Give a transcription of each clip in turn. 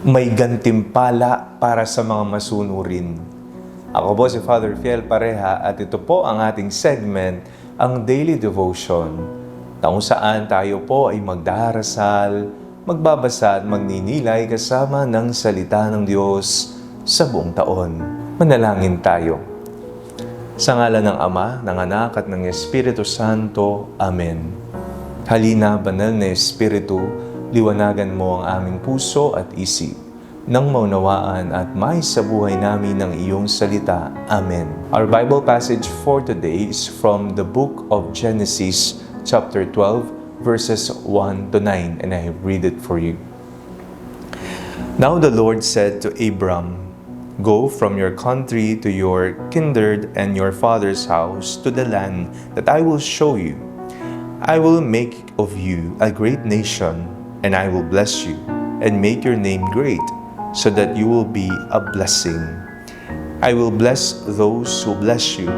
May gantimpala para sa mga masunurin. Ako po si Father Fiel Pareha at ito po ang ating segment, ang Daily Devotion, na kung saan tayo po ay magdarasal, magbabasa at magninilay kasama ng salita ng Diyos sa buong taon. Manalangin tayo. Sa ngalan ng Ama, ng Anak at ng Espiritu Santo. Amen. Halina, banal na Espiritu, liwanagan mo ang aming puso at isip, nang maunawaan at maisabuhay namin ng iyong salita. Amen. Our Bible passage for today is from the book of Genesis, chapter 12, verses 1 to 9, and I read it for you. Now the Lord said to Abram, "Go from your country to your kindred and your father's house to the land that I will show you. I will make of you a great nation, and I will bless you, and make your name great, so that you will be a blessing. I will bless those who bless you,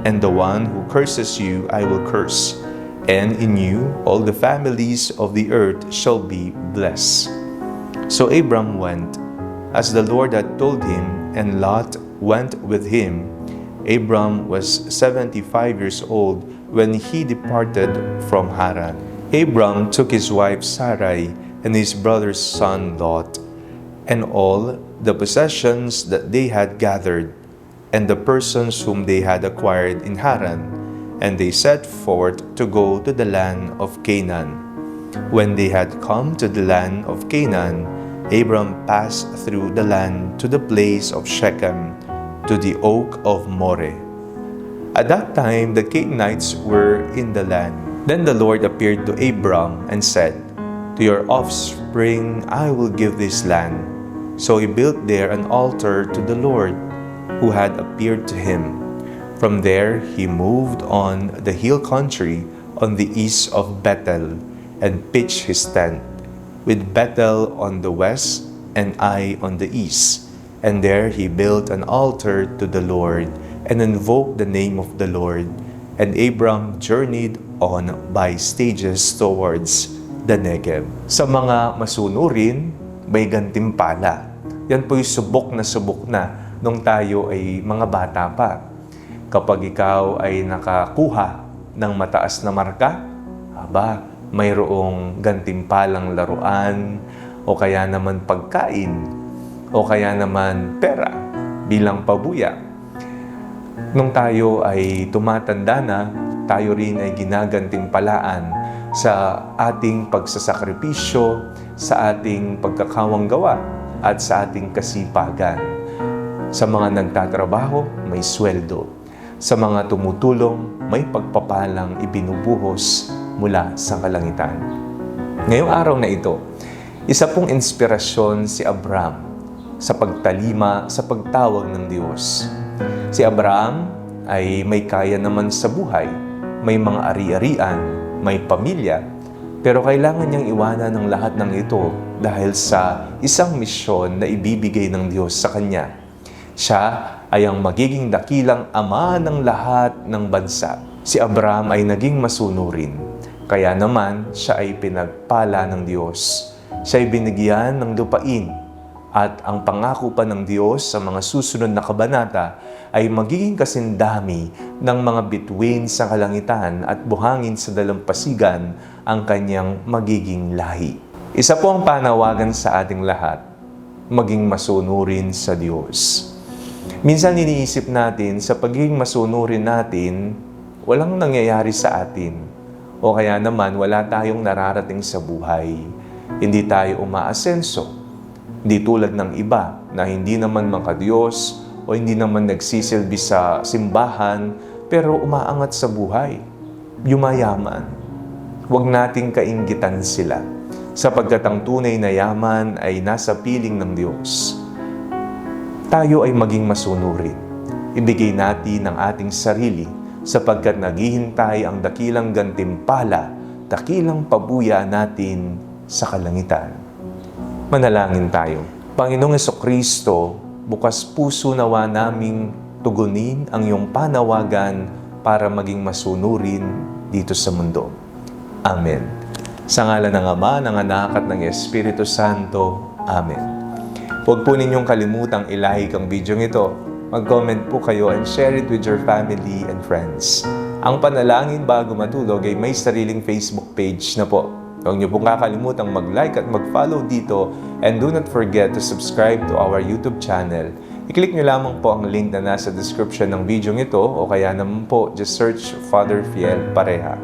and the one who curses you I will curse, and in you all the families of the earth shall be blessed." So Abram went, as the Lord had told him, and Lot went with him. Abram was 75 years old when he departed from Haran. Abram took his wife Sarai and his brother's son Lot, and all the possessions that they had gathered, and the persons whom they had acquired in Haran, and they set forth to go to the land of Canaan. When they had come to the land of Canaan, Abram passed through the land to the place of Shechem, to the oak of Moreh. At that time the Canaanites were in the land. Then the Lord appeared to Abram and said, "To your offspring I will give this land." So he built there an altar to the Lord, who had appeared to him. From there he moved on the hill country on the east of Bethel, and pitched his tent, with Bethel on the west and Ai on the east. And there he built an altar to the Lord, and invoked the name of the Lord. And Abram journeyed on by stages towards the Negev. Sa mga masunurin, may gantimpala. Yan po'y subok na nung tayo ay mga bata pa. Kapag ikaw ay nakakuha ng mataas na marka, mayroong gantimpalang laruan, o kaya naman pagkain, o kaya naman pera bilang pabuya. Nung tayo ay tumatanda na, tayo rin ay ginagantimpalaan sa ating pagsasakripisyo, sa ating pagkakawang gawa, at sa ating kasipagan. Sa mga nagtatrabaho, may sweldo. Sa mga tumutulong, may pagpapalang ibinubuhos mula sa kalangitan. Ngayong araw na ito, isa pong inspirasyon si Abram sa pagtalima sa pagtawag ng Diyos. Si Abraham ay may kaya naman sa buhay, may mga ari-arian, may pamilya, pero kailangan niyang iwanan ng lahat ng ito dahil sa isang misyon na ibibigay ng Diyos sa kanya. Siya ay ang magiging dakilang ama ng lahat ng bansa. Si Abraham ay naging masunurin, kaya naman siya ay pinagpala ng Diyos. Siya ay binigyan ng lupain, at ang pangako pa ng Diyos sa mga susunod na kabanata ay magiging kasindami ng mga bituin sa kalangitan at buhangin sa dalampasigan ang kanyang magiging lahi. Isa po ang panawagan sa ating lahat, maging masunurin sa Diyos. Minsan iniisip natin sa pagiging masunurin natin, walang nangyayari sa atin. O kaya naman wala tayong nararating sa buhay. Hindi tayo umaasenso. Hindi tulad ng iba na hindi naman makadiyos o hindi naman nagsisilbi sa simbahan pero umaangat sa buhay, yumayaman. Huwag nating kainggitan sila sapagkat ang tunay na yaman ay nasa piling ng Diyos. Tayo ay maging masunurin. Ibigay natin ang ating sarili sapagkat naghihintay ang dakilang gantimpala, dakilang pabuya natin sa kalangitan. Manalangin tayo. Panginoong Jesucristo, bukas puso nawa naming tugunin ang iyong panawagan para maging masunurin dito sa mundo. Amen. Sa ngalan ng Ama, ng Anak at ng Espiritu Santo. Amen. Huwag po ninyong kalimutang i-like ang video ito. Mag-comment po kayo and share it with your family and friends. Ang Panalangin Bago Matulog ay may sariling Facebook page na po. Huwag niyo pong kakalimutang mag-like at mag-follow dito, and do not forget to subscribe to our YouTube channel. I-click niyo lamang po ang link na nasa description ng video ito, o kaya naman po just search Father Fiel Pareha.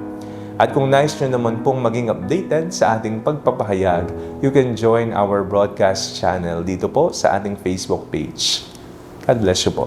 At kung nais nyo naman pong maging updated sa ating pagpapahayag, you can join our broadcast channel dito po sa ating Facebook page. God bless you po.